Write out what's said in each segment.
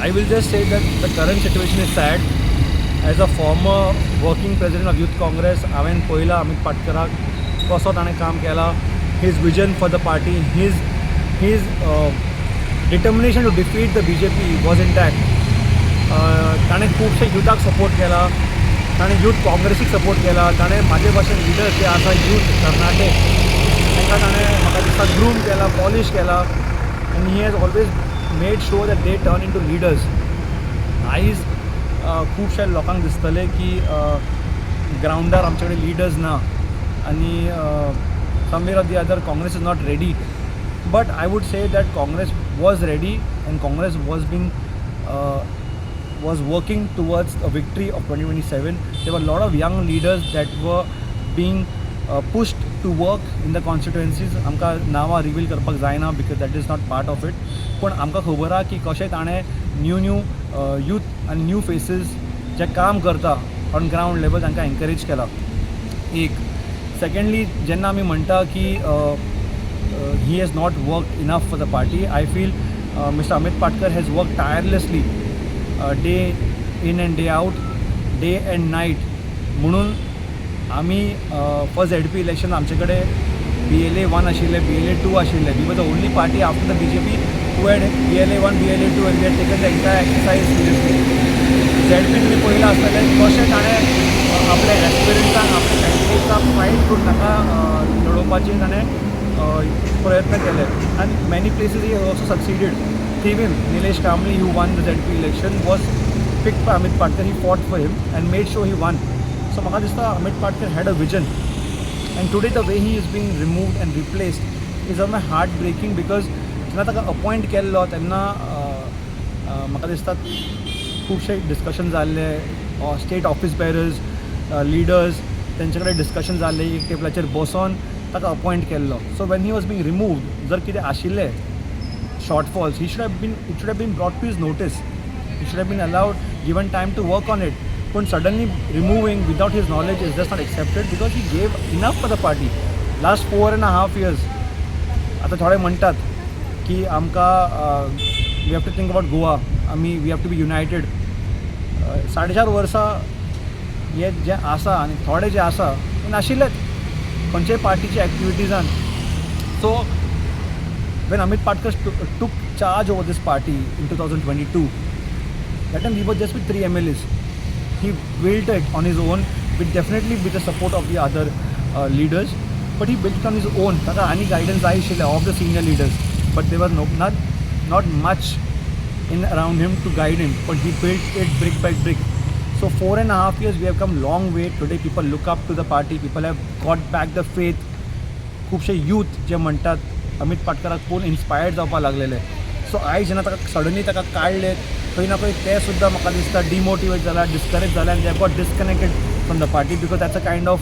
I will just say that the current situation is sad. As a former working president of Youth Congress, हांवें पळयलां अमित पाटकराक कसो ताणें काम केलां. His vision for the party, his determination to defeat the BJP was intact. ताणें खुबशे युथाक support केला, ताणें यूथ काँग्रेसीक सपोर्ट केला, ताणें म्हाजे भाशेन लिडर्स जे आसा यूथ तरणाटे तांकां ताणें म्हाका दिसता ग्रूम केला, पॉलिश केला, and he has always made sure that they turn into leaders. आयज खुबशे लोकांक दिसतलें की ग्राउंडार आमचे कडेन लिडर्स ना आनी somewhere or the other Congress is not ready. But I would say that Congress was ready and Congress was working towards a victory of 2027. There were a lot of young leaders that were being pushed to work in the constituencies. आमकां नांवां reveal करपाक जायना because that is not part of it. पण आमकां खबर आहा की कशें ताणें न्यू यूथ आनी न्यू फेसीस जे काम करता ऑन ग्राउंड लेवल तांकां एनकरेज केला. एक सेकंडली जेन्ना आमी म्हणटा की he has not worked enough for the party, I feel Mr. Amit Patkar has worked tirelessly day in and day out, day and night. म्हणून आमी फर्स्ट ZP इलेक्शन आमचे कडेन BLA 1 आशिल्ले, BLA 2 आशिल्ले. We were the only party after the BJP who had BLA 1, BLA 2 and we had taken the entire exercise seriously. ZP तुमी पळयलां आसतलें कशें ताणें आपल्या एस्पिरंटांक, आपल्या कॅन्डिडेट्सांक फायट करून ताका लडोवपाची ताणें प्रयत्न केले. And many places he also succeeded. Even Nilesh Kamli, who won the ZP election, was picked by Amit Patkar. He fought for him and made sure he won. So म्हाका दिसता Amit Patkar had a vision. And today the way he is being removed and replaced is on my heartbreaking because जेन्ना ताका appoint केल्लो तेन्ना म्हाका दिसता खुबशे discussion जाल्ले, स्टेट ऑफिस बेरर्स, लिडर्स तेंचे कडेन डिस्कशन जाल्ले, एक टेबलाचेर बसोन ताका अपॉइंट केल्लो. So when he was being removed, जर कितें आशिल्लें shortfalls, it should have been brought to his notice. He should have been allowed, given time to work on it. But suddenly removing without his knowledge is just not accepted because he gave enough for the party. Last 4.5 years. आता थोडे म्हणटात की आमकां we have to think about Goa. We have to be united. 4.5 वर्सां हे जे आसा आनी थोडे जे आसा ते नाशिल्लेच खंयच्याय पार्टीच्या एक्टिविटीजान. सो when Amit Patkar took charge over this party in 2022, that time we were just with 3 MLAs. He built it on his own, definitely with the support of the other leaders, but he built it on his own. Tata any guidance of the senior leaders, but there was not much in around him to guide him, but he built it brick by brick. So 4.5 years we have come long way. Today people look up to the party, people have got back the faith. खुबशे youth जे म्हणटात अमित पाटकराक पळोवन inspired जावपाक लागलेले. सो आयज जेन्ना ताका suddenly ताका काडले खंय ना खंय ते सुद्दां म्हाका दिसता डिमोटिवेट जाला, डिस्करेज जाला आनी they got disconnected from the party because that's a kind of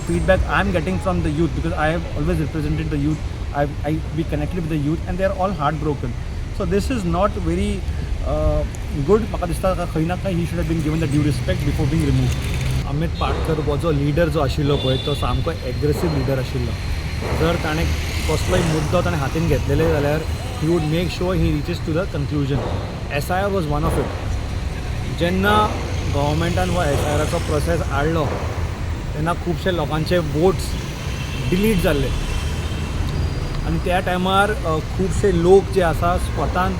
feedback I am getting from the youth because I have always represented the youth. I be connected with the youth and they are all heartbroken. So this is not very good. म्हाका दिसता खंय ना खंय he should have been given the due respect before being removed. Amit Patkar हो जो leader जो आशिल्लो पळय तो सामको एग्रेसीव लिडर आशिल्लो. जर ताणें कसलोय मुद्दो ताणें हातीन घेतलेले जाल्यार he would make sure he reaches to the conclusion. SIR was one of it. जेन्ना गव्हर्मेंटान हो SIRाचो प्रोसेस हाडलो तेन्ना खुबशे लोकांचे वोट्स डिलीट जाल्ले आनी त्या टायमार खुबशे लोक जे आसा स्वतान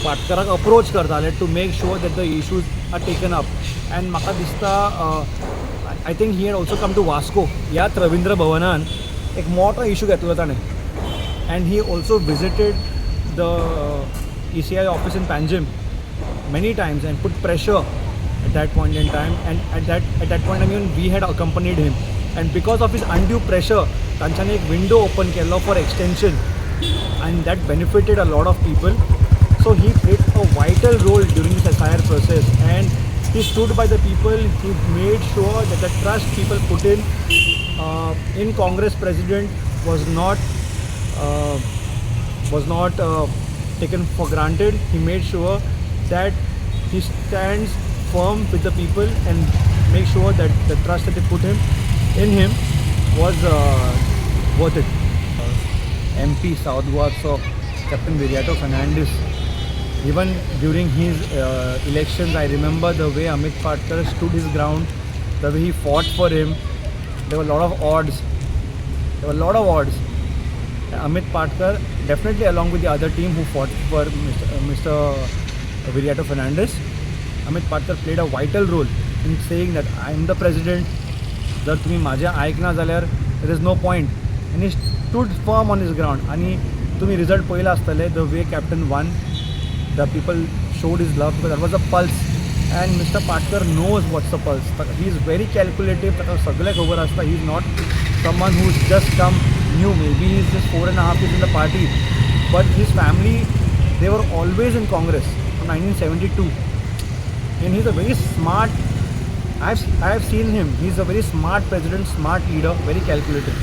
पाटकराक अप्रोच करताले to make sure that the issues are taken up. And म्हाका दिसता I think he had also come to Vasco. ह्याच रविंद्र भवनान एक मोठो इशू घेतलो ताणें and he also visited the ECI office in Panjim many times and put pressure at that point in time, and at that point I mean we had accompanied him, and because of his undue pressure तांच्यांनी एक window open Kelo for extension and that benefited a lot of people. So he played a vital role during this SIR process and he stood by the people. He made sure that the trust people put in Congress president was not taken for granted. He made sure that he stands firm with the people and make sure that the trust that they put in him was worth it. MP South Goa, so Captain Viriato Fernandes, Even during his elections, I remember the way Amit Patkar stood his ground, the way he fought for him. There were a lot of odds. There were a lot of odds. Amit Patkar, definitely along with the other team who fought for Mr. Viriato Fernandez, Amit Patkar played a vital role in saying that I am the president. जर तुम्ही माझ्या ऐकना जाल्यार there is no point. And he stood firm on his ground. आणि तुम्ही result पळयला आसतले the way captain one the people showed his love because that was a pulse, and Mr. Patkar knows what's the pulse. He is very calculative. ताका सगळें खबर आसता. He is not someone who's just come new. Maybe he's just 4.5 years in the party, but his family, they were always in Congress from 1972, and he's a very smart. I have seen him. He's a very smart president, smart leader, very calculative.